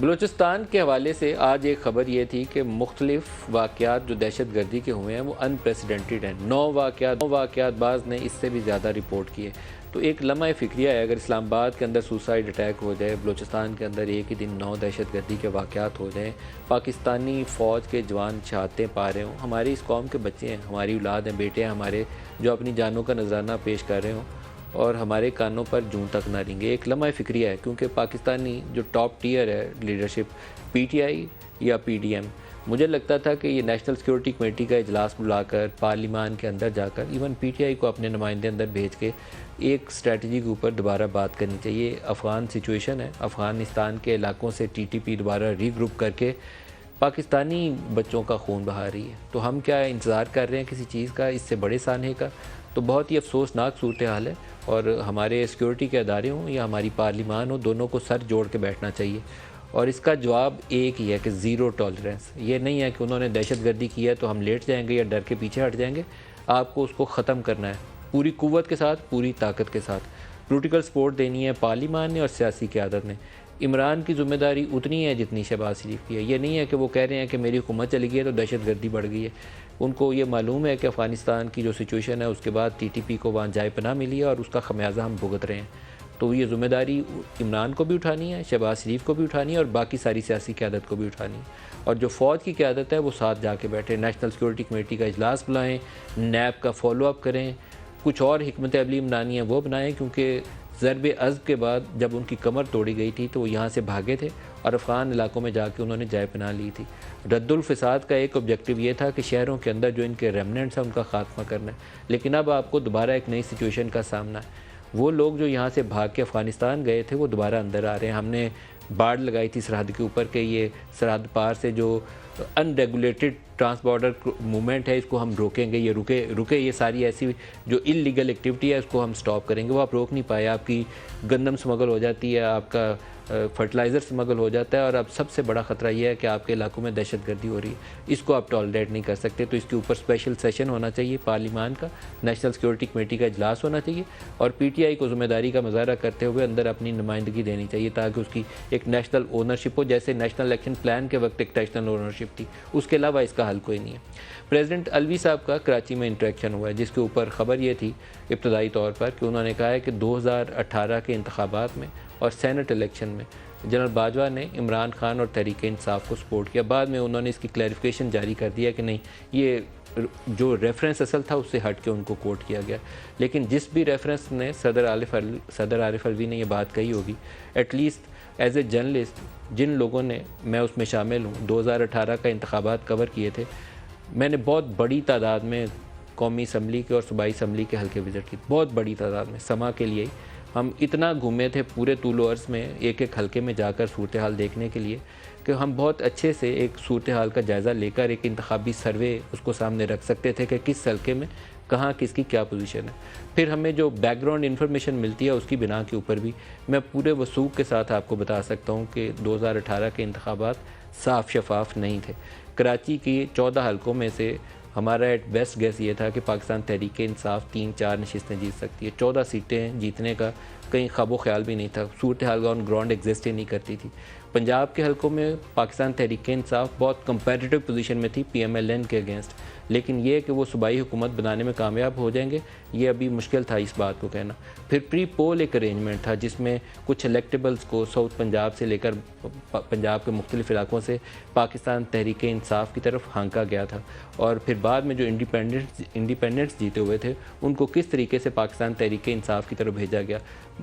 बलूचिस्तान के हवाले से आज एक ख़बर ये थी कि मुख्तलिफ़ वाक़यात जो दहशत गर्दी के हुए हैं वो अनप्रेसिडेंटेड हैं। 9 वाक़यात बाज़ ने इससे भी ज़्यादा रिपोर्ट किए। तो एक लम्हा फ़िक्रिया है, अगर इस्लामाबाद के अंदर सुसाइड अटैक हो जाए, बलूचिस्तान के अंदर एक ही दिन 9 दहशत गर्दी के वाक़यात हो जाएँ, पाकिस्तानी फ़ौज के जवान शहादतें पा रहे हों, हमारी इस कौम के बच्चे हैं, हमारी औलाद हैं, बेटे हैं हमारे, जो अपनी जानों का नजराना पेश कर रहे हों और हमारे कानों पर जूं तक ना रेंगे। एक लम्हा फ़िक्रिया है, क्योंकि पाकिस्तानी जो टॉप टियर है लीडरशिप, पीटीआई या पीडीएम, मुझे लगता था कि ये नेशनल सिक्योरिटी कमेटी का इजलास बुलाकर पार्लिमान के अंदर जाकर इवन पीटीआई को अपने नुमाइंदे अंदर भेज के एक स्ट्रेटजी के ऊपर दोबारा बात करनी चाहिए। अफ़गान सिचुएशन है, अफ़गानिस्तान के इलाकों से टीटीपी दोबारा रीग्रुप करके पाकिस्तानी बच्चों का खून बहा रही है। तो हम क्या इंतज़ार कर रहे हैं किसी चीज़ का, इससे बड़े सानहे का? तो बहुत ही अफसोसनाक सूरत हाल है और हमारे सिक्योरिटी के अदारे हों या हमारी पार्लिमान हो, दोनों को सर जोड़ के बैठना चाहिए। और इसका जवाब एक ही है कि ज़ीरो टॉलरेंस। ये नहीं है कि उन्होंने दहशतगर्दी की है तो हम लेट जाएंगे या डर के पीछे हट जाएंगे। आपको उसको ख़त्म करना है पूरी कुव्वत के साथ, पूरी ताकत के साथ। पोलिटिकल सपोर्ट देनी है पार्लिमान ने और सियासी क़यादत ने। इमरान की ज़िम्मेदारी उतनी है जितनी शहबाज शरीफ की है। ये नहीं है कि वो कह रहे हैं कि मेरी हुकूमत चली गई है तो दहशतगर्दी बढ़ गई है। उनको ये मालूम है कि अफ़गानिस्तान की जो सिचुएशन है उसके बाद टीटीपी को वहाँ जाए पनाह मिली है और उसका खमियाजा हम भुगत रहे हैं। तो ये ज़िम्मेदारी इमरान को भी उठानी है, शहबाज शरीफ को भी उठानी है और बाकी सारी सियासी क़यादत को भी उठानी है। और जो फ़ौज की क़यादत है वो साथ जाके बैठे, नेशनल सिक्योरिटी कमेटी का इजलास बुलाएँ, नैब का फॉलोअप करें, कुछ और हिकमत अमली बनानी है वो बनाएँ, क्योंकि ज़रब अज़्ब के बाद जब उनकी कमर तोड़ी गई थी तो वो यहाँ से भागे थे और अफ़गान इलाकों में जाके उन्होंने जाए पनाह ली थी। रद्दुल फ़साद का एक ऑब्जेक्टिव ये था कि शहरों के अंदर जो इनके रेमनेंट्स हैं उनका ख़ात्मा करना है। लेकिन अब आपको दोबारा एक नई सिचुएशन का सामना है। वो लोग जो यहाँ से भाग के अफ़गानिस्तान गए थे वो दोबारा अंदर आ रहे हैं। हमने बाड़ लगाई थी सरहद के ऊपर के ये सरहद पार से जो अनरेगुलेटेड ट्रांस बॉर्डर मूवमेंट है इसको हम रोकेंगे, ये रुके ये सारी ऐसी जो इलीगल एक्टिविटी है इसको हम स्टॉप करेंगे। वो आप रोक नहीं पाए। आपकी गंदम स्मगल हो जाती है, आपका फर्टिलाइज़र स्मगल हो जाता है और अब सबसे बड़ा ख़तरा यह है कि आपके इलाकों में दहशतगर्दी हो रही है। इसको आप टॉलरेट नहीं कर सकते। तो इसके ऊपर स्पेशल सेशन होना चाहिए पार्लिमान का, नेशनल सिक्योरिटी कमेटी का इजलास होना चाहिए और पीटीआई को ज़िम्मेदारी का मुजाहरा करते हुए अंदर अपनी नुमाइंदगी देनी चाहिए ताकि उसकी एक नेशनल ओनरशिप हो, जैसे नेशनल इलेक्शन प्लान के वक्त एक नेशनल ओनरशिप थी। उसके अलावा इसका हल कोई नहीं है। प्रेसिडेंट अलवी साहब का कराची में इंटरेक्शन हुआ है जिसके ऊपर ख़बर ये थी इब्तदाई तौर पर कि उन्होंने कहा है कि 2018 के इंतखाबात में और सेनेट इलेक्शन में जनरल बाजवा ने इमरान खान और तहरीक इंसाफ को सपोर्ट किया। बाद में उन्होंने इसकी क्लैरिफिकेशन जारी कर दिया कि नहीं, ये जो रेफरेंस असल था उससे हट के उनको कोट किया गया। लेकिन जिस भी रेफरेंस ने सदर आरिफ अलवी ने ये बात कही होगी, एटलीस्ट एज ए जर्नलिस्ट जिन लोगों ने, मैं उसमें शामिल हूँ, 2018 का इंतखाबात कवर किए थे, मैंने बहुत बड़ी तादाद में कौमी असम्बली के और सूबाई असम्बली के हल्के विज़िट की, बहुत बड़ी तादाद में। समा के लिए हम इतना घूमे थे पूरे तूल अर्ज़ में, एक एक हल्के में जाकर सूरत हाल देखने के लिए कि हम बहुत अच्छे से एक सूरत हाल का जायज़ा लेकर एक इंतखाबी सर्वे उसको सामने रख सकते थे कि किस हल्के में कहाँ किसकी क्या पोजीशन है। फिर हमें जो बैकग्राउंड इन्फॉर्मेशन मिलती है उसकी बिना के ऊपर भी मैं पूरे वसूख के साथ आपको बता सकता हूँ कि 2018 के इंतखाबात साफ़ शफाफ नहीं थे। कराची की 14 हल्कों में से हमारा एट बेस्ट गेस ये था कि पाकिस्तान तहरीक इंसाफ 3-4 नशिस्तें जीत सकती है। 14 सीटें जीतने का कहीं ख्वाबो ख्याल भी नहीं था। सूरत हाल ऑन ग्राउंड एग्जिस्ट ही नहीं करती थी। पंजाब के हल्कों में पाकिस्तान तहरीक इंसाफ बहुत कंपेटिटिव पोजीशन में थी पीएमएलएन के अगेंस्ट, लेकिन ये कि वो सूबाई हुकूमत बनाने में कामयाब हो जाएंगे ये अभी मुश्किल था इस बात को कहना। फिर प्री पोल एक अरेंजमेंट था जिसमें कुछ इलेक्टेबल्स को साउथ पंजाब से लेकर पंजाब के मुख्तलिफ इलाकों से पाकिस्तान तहरीक इंसाफ की तरफ हाँका गया था और फिर बाद में जो इंडिपेंडेंट्स जीते हुए थे उनको किस तरीके से पाकिस्तान तहरीक इंसाफ की तरफ भेजा गया,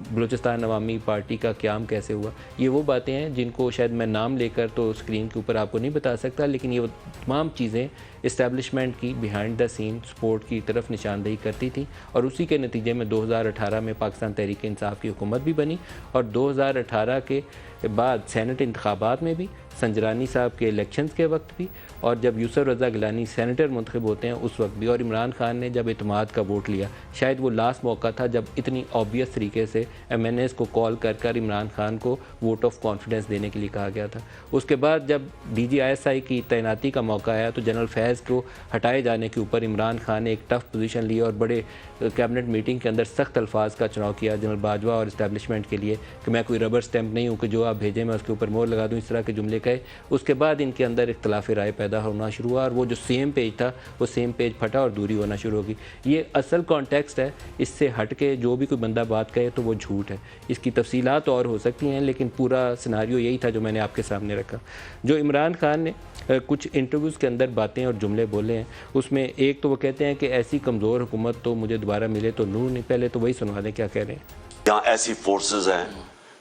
बलूचिस्तान अवामी पार्टी का क़याम कैसे हुआ, ये वो बातें हैं जिनको शायद मैं नाम लेकर तो स्क्रीन के ऊपर आपको नहीं बता सकता, लेकिन ये तमाम चीज़ें इस्टेब्लिशमेंट की बिहाइंड द सीन सपोर्ट की तरफ निशानदेही करती थी और उसी के नतीजे में 2018 में पाकिस्तान तहरीक इंसाफ की हुकूमत भी बनी और 2018 के बाद सेनेट इंतखाबात में भी संजरानी साहब के इलेक्शंस के वक्त भी, और जब यूसुफ रज़ा गिलानी सेनेटर मुंतखब होते हैं उस वक्त भी, और इमरान खान ने जब इत्मीनान का वोट लिया। शायद वो लास्ट मौका था जब इतनी ऑब्वियस तरीके से MNAs को कॉल कर इमरान खान को वोट ऑफ कॉन्फिडेंस देने के लिए कहा गया था। उसके बाद जब DGISI की तैनाती का मौका आया तो जनरल फैज़ को हटाए जाने के ऊपर इमरान खान ने एक टफ पोजीशन ली और बड़े कैबिनेट मीटिंग के अंदर सख्त अल्फाज का चुनाव किया जनरल बाजवा और इस्टेब्लिशमेंट के लिए कि मैं कोई रबर स्टैंप नहीं हूँ कि जो आप भेजें मैं उसके ऊपर मोहर लगा दूँ, इस तरह के जुमले कहे। उसके बाद इनके अंदर इख्तलाफ राय पैदा होना शुरू हुआ और वो जो सेम पेज था वो सेम पेज फटा और दूरी होना शुरू होगी। ये असल कॉन्टेक्स्ट है, इससे हट के जो भी कोई बंदा बात कहे तो वो झूठ है। इसकी तफसीलात और हो सकती हैं लेकिन पूरा सिनारियो यही था जो मैंने आपके सामने रखा। जो इमरान खान ने कुछ इंटरव्यूज़ के अंदर बातें और जुमले बोले हैं, उसमें एक तो वो कहते हैं कि ऐसी कमज़ोर हुकूमत तो मुझे दोबारा मिले तो नूर नहीं। पहले तो वही सुनवा दें क्या कह रहे हैं। यहाँ ऐसी फोर्सेस हैं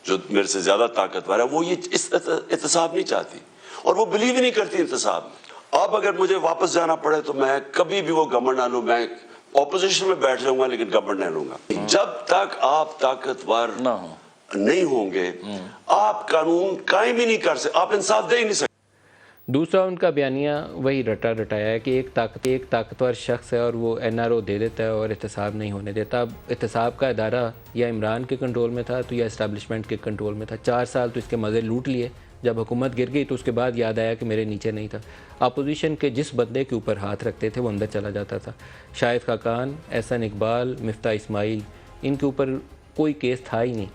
जो मेरे से ज़्यादा ताकतवर है, वो ये इस एहतसाब नहीं चाहती और वो बिलीव ही नहीं करती एहतसाब में। अब अगर मुझे वापस जाना पड़े तो मैं कभी भी वो गवर्नमेंट ना लूँ, मैं ऑपोजिशन में बैठ जाऊंगा लेकिन गवर्नमेंट नहीं लूंगा। जब तक आप ताकतवर नहीं होंगे आप कानून कायम ही नहीं कर सकते, आप इंसाफ दे ही नहीं सकते। दूसरा उनका बयानिया वही रटा रटाया है कि एक ताकतवर शख्स है और वो NRO दे देता है और एहतसाब नहीं होने देता। अब एहतसाब का इदारा या इमरान के कंट्रोल में था तो या इस्टेब्लिशमेंट के कंट्रोल में था। 4 साल तो इसके मज़े लूट लिए। जब हुकूमत गिर गई तो उसके बाद याद आया कि मेरे नीचे नहीं था। अपोजिशन के जिस बंदे के ऊपर हाथ रखते थे वो अंदर चला जाता था। शाहिद खाकान, एहसन इकबाल, मिफ्ता इस्माइल, इनके ऊपर कोई केस था ही नहीं।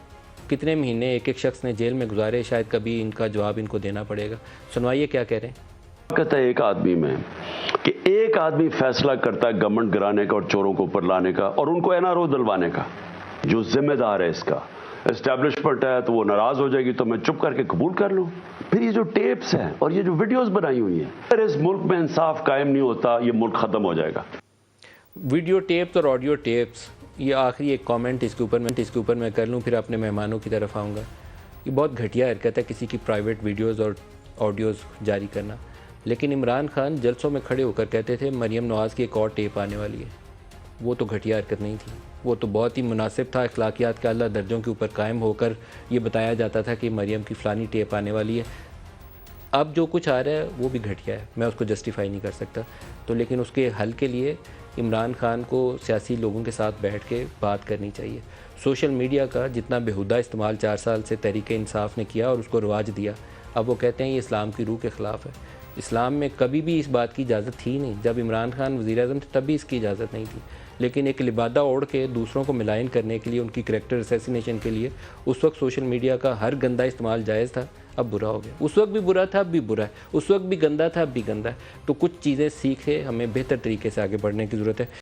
कितने महीने एक एक शख्स ने जेल में गुजारे, शायद कभी इनका जवाब इनको देना पड़ेगा। सुनवाइए क्या कह रहे हैं। कहता है एक आदमी में कि एक आदमी फैसला करता है गवर्नमेंट गिराने का और चोरों को ऊपर लाने का और उनको NRO दिलवाने का। जो जिम्मेदार है इसका एस्टेब्लिशमेंट है तो वो नाराज हो जाएगी तो मैं चुप करके कबूल कर लूँ। फिर ये जो टेप्स हैं और ये जो वीडियोस बनाई हुई हैं, अगर इस मुल्क में इंसाफ कायम नहीं होता ये मुल्क ख़त्म हो जाएगा। वीडियो टेप्स और ऑडियो टेप्स, ये आखिरी एक कमेंट इसके ऊपर मैं कर लूँ फिर अपने मेहमानों की तरफ आऊँगा। ये बहुत घटिया हरकत है किसी की प्राइवेट वीडियोज़ और ऑडियोज़ जारी करना। लेकिन इमरान खान जलसों में खड़े होकर कहते थे मरियम नवाज़ की एक और टेप आने वाली है। वो तो घटिया हरकत नहीं थी, वो तो बहुत ही मुनासिब था। अखलाकियात के आला दर्जों के ऊपर कायम होकर ये बताया जाता था कि मरियम की फ़लानी टेप आने वाली है। अब जो कुछ आ रहा है वो भी घटिया है, मैं उसको जस्टिफाई नहीं कर सकता। तो लेकिन उसके हल के लिए इमरान खान को सियासी लोगों के साथ बैठ के बात करनी चाहिए। सोशल मीडिया का जितना बेहुदा इस्तेमाल 4 साल से तहरीक इंसाफ ने किया और उसको रवाज दिया, अब वो कहते हैं ये इस्लाम की रूह के ख़िलाफ़ है। इस्लाम में कभी भी इस बात की इजाज़त थी नहीं। जब इमरान खान वज़ीर-ए-आज़म थे तब भी इसकी इजाज़त नहीं थी। लेकिन एक लिबादा ओढ़ के दूसरों को मिलाइन करने के लिए, उनकी करैक्टर असैसिनेशन के लिए उस वक्त सोशल मीडिया का हर गंदा इस्तेमाल जायज़ था, अब बुरा हो गया। उस वक्त भी बुरा था, अब भी बुरा है। उस वक्त भी गंदा था, अब भी गंदा है। तो कुछ चीज़ें सीखे, हमें बेहतर तरीके से आगे बढ़ने की ज़रूरत है।